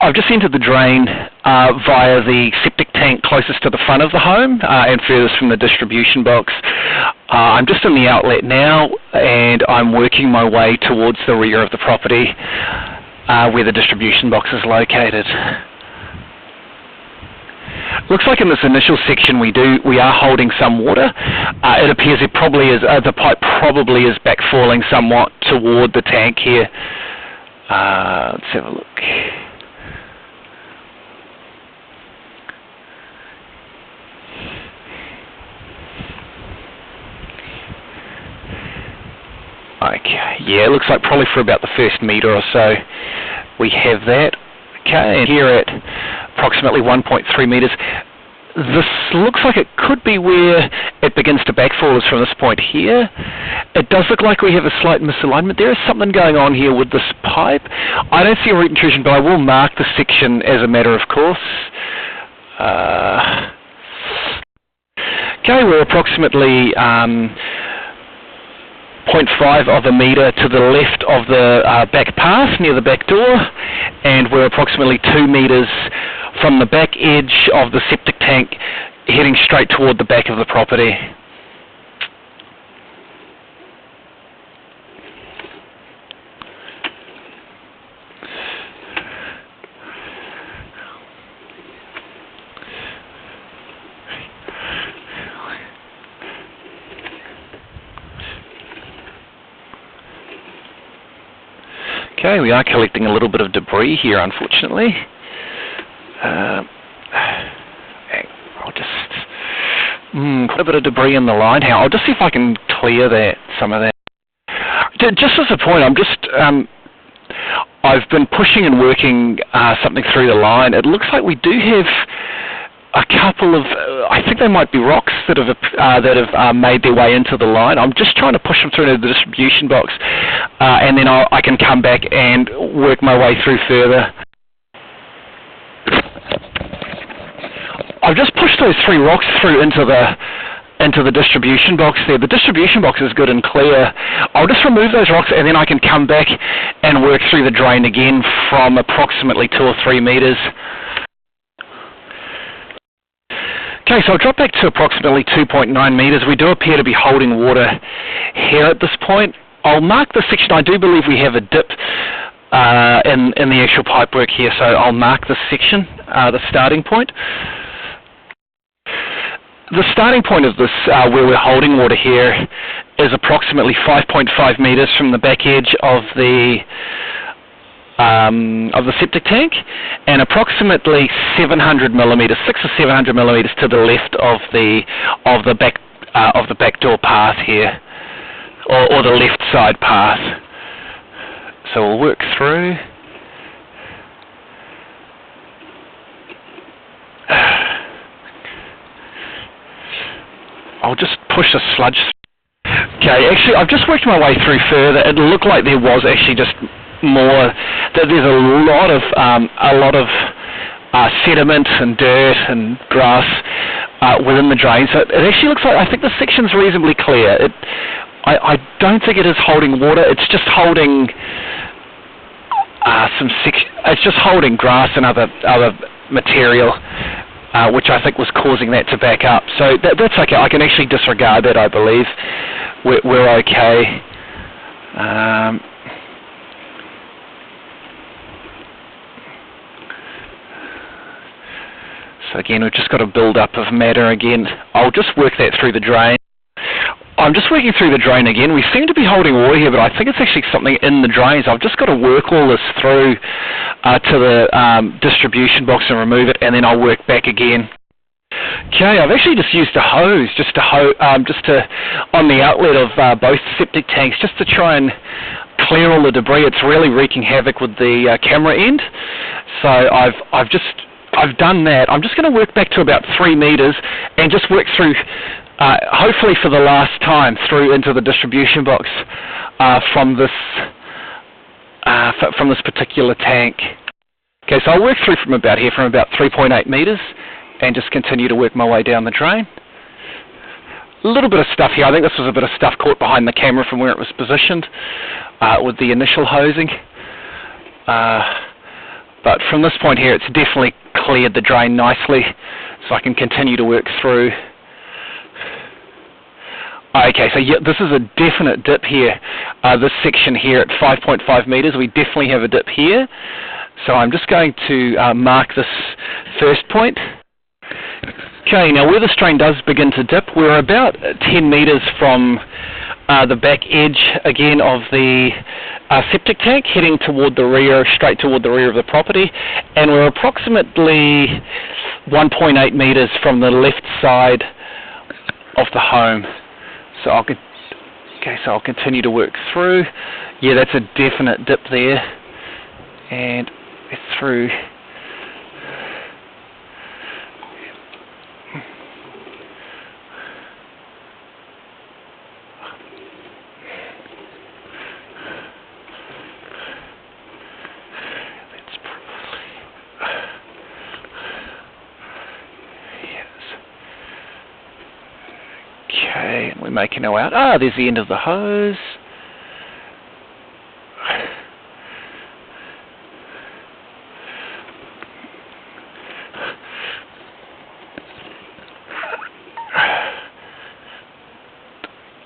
I've just entered the drain via the septic tank closest to the front of the home and furthest from the distribution box. I'm just in the outlet now, and I'm working my way towards the rear of the property where the distribution box is located. Looks like in this initial section we are holding some water. It appears it probably is the pipe probably is backfalling somewhat toward the tank here. Let's have a look. Okay, yeah, it looks like probably for about the first metre or so we have that. Okay, and here at approximately 1.3 metres, this looks like it could be where it begins to backfall, is from this point here. It does look like we have a slight misalignment. There is something going on here with this pipe. I don't see a root intrusion, but I will mark the section as a matter of course. Okay, we're approximately 0.5 of a metre to the left of the back path near the back door, and we're approximately 2 metres from the back edge of the septic tank heading straight toward the back of the property. Okay, we are collecting a little bit of debris here, unfortunately. I'll just quite a bit of debris in the line. I'll just see if I can clear some of that. Just as a point, I've been pushing and working something through the line. It looks like we do have a couple of, I think they might be rocks that have made their way into the line. I'm just trying to push them through into the distribution box, and then I can come back and work my way through further. I've just pushed those 3 rocks through into the distribution box there. The distribution box is good and clear. I'll just remove those rocks, and then I can come back and work through the drain again from approximately 2 or 3 metres. Okay, so I'll drop back to approximately 2.9 metres. We do appear to be holding water here at this point. I'll mark the section. I do believe we have a dip in the actual pipework here, so I'll mark this section, the starting point. The starting point of this, where we're holding water here, is approximately 5.5 metres from the back edge of the septic tank, and approximately 700 millimetres, 600 or 700 millimetres to the left of the back door path here, or the left side path. So we'll work through. I'll just push the sludge. Okay, actually, I've just worked my way through further. It looked like there was actually just more. That there's a lot of sediment and dirt and grass within the drain. So it actually looks like, I think the section's reasonably clear. I don't think it is holding water. It's just holding it's just holding grass and other material, which I think was causing that to back up. So that's okay. I can actually disregard that, I believe. We're okay. So again, we've just got a build-up of matter again. I'll just work that through the drain. I'm just working through the drain again. We seem to be holding water here, but I think it's actually something in the drains. I've just got to work all this through to the distribution box and remove it, and then I'll work back again. Okay, I've actually just used a hose on the outlet of both septic tanks, just to try and clear all the debris. It's really wreaking havoc with the camera end. So I've done that. I'm just going to work back to about 3 metres and just work through, hopefully for the last time, through into the distribution box from this particular tank. Okay, so I'll work through from about here, from about 3.8 metres, and just continue to work my way down the drain. A little bit of stuff here. I think this was a bit of stuff caught behind the camera from where it was positioned with the initial hosing. But from this point here, it's definitely cleared the drain nicely, so I can continue to work through. Okay, so yeah, this is a definite dip here. This section here at 5.5 metres, we definitely have a dip here. So I'm just going to mark this first point. Okay, now where this drain does begin to dip, we're about 10 metres from the back edge again of the septic tank, heading toward the rear, straight toward the rear of the property, and we're approximately 1.8 metres from the left side of the home. So I'll continue to work through. Yeah, that's a definite dip there, and through. Okay, and we're making our out. Ah, there's the end of the hose.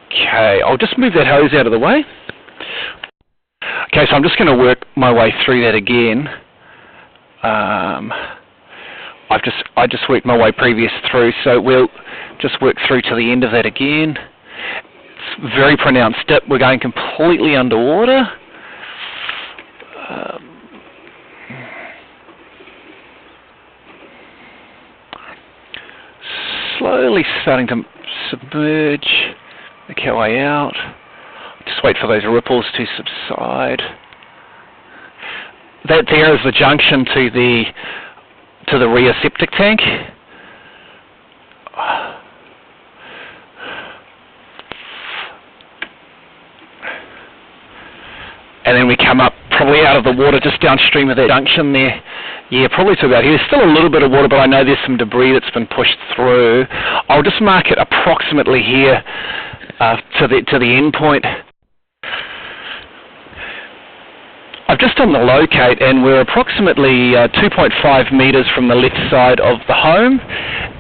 Okay, I'll just move that hose out of the way. Okay, so I'm just going to work my way through that again. I just worked my way previous through, so we'll just work through to the end of that again. It's very pronounced dip. We're going completely underwater. Slowly starting to submerge, make our way out. Just wait for those ripples to subside. That there is the junction to the rear septic tank. And then we come up probably out of the water just downstream of that junction there. Yeah, probably to about here. There's still a little bit of water, but I know there's some debris that's been pushed through. I'll just mark it approximately here to the end point. I've just done the locate, and we're approximately 2.5 metres from the left side of the home,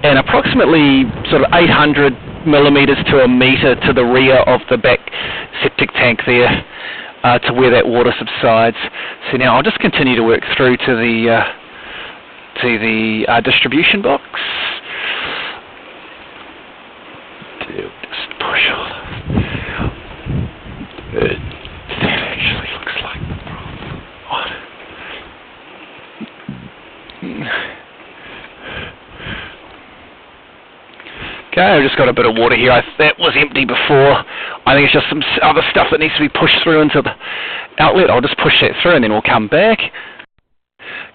and approximately sort of 800 millimetres to a metre to the rear of the back septic tank there, to where that water subsides. So now I'll just continue to work through to the distribution box. Just push all that actually looks like the problem. Okay, I've just got a bit of water here. That was empty before. I think it's just some other stuff that needs to be pushed through into the outlet. I'll just push that through and then we'll come back.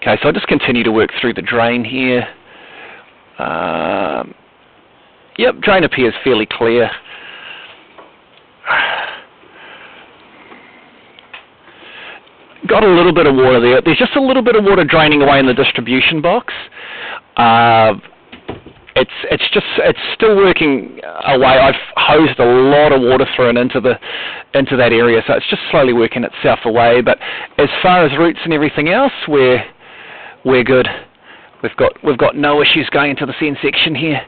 Okay, so I'll just continue to work through the drain here. Yep, drain appears fairly clear. Got a little bit of water there. There's just a little bit of water draining away in the distribution box. It's still working away. I've hosed a lot of water through and into that area, so it's just slowly working itself away. But as far as roots and everything else, we're good. We've got no issues going into the send section here.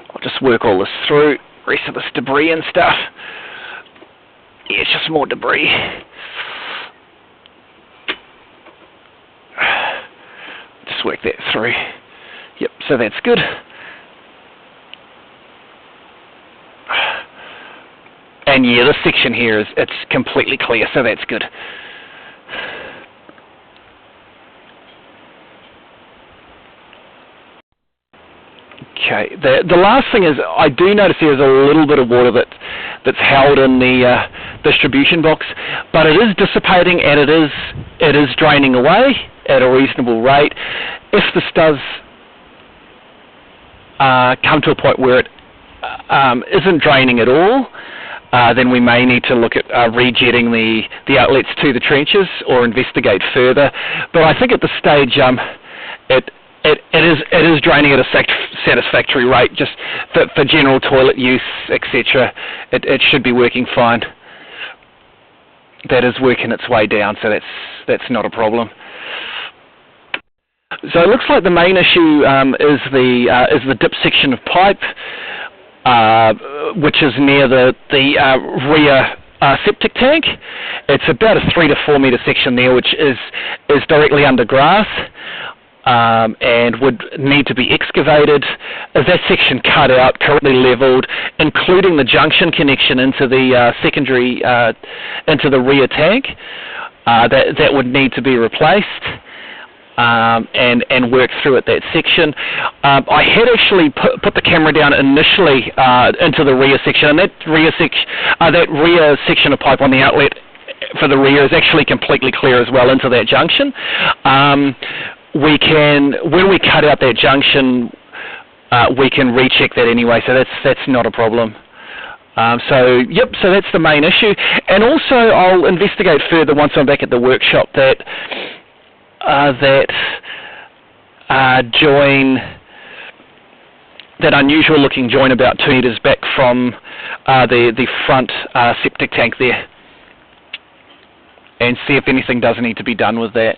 I'll just work all this through, rest of this debris and stuff. Yeah, it's just more debris. Just work that through. Yep, so that's good. And yeah, this section here it's completely clear, so that's good. Okay, the last thing is I do notice there's a little bit of water that's held in the distribution box, but it is dissipating and it is draining away at a reasonable rate. If this does come to a point where it isn't draining at all, then we may need to look at rejetting the outlets to the trenches or investigate further. But I think at this stage It is draining at a satisfactory rate, just for general toilet use, etc. It should be working fine. That is working its way down, so that's not a problem. So it looks like the main issue is the dip section of pipe, which is near the rear septic tank. It's about a 3 to 4 metre section there, which is directly under grass. And would need to be excavated. Is that section cut out, correctly levelled, including the junction connection into the secondary, into the rear tank, that would need to be replaced and work through at that section. I had actually put the camera down initially into the rear section, and that rear section of pipe on the outlet for the rear is actually completely clear as well into that junction. When we cut out that junction, we can recheck that anyway, so that's not a problem. So that's the main issue. And also I'll investigate further once I'm back at the workshop that unusual looking join about 2 metres back from the front septic tank there, and see if anything does need to be done with that.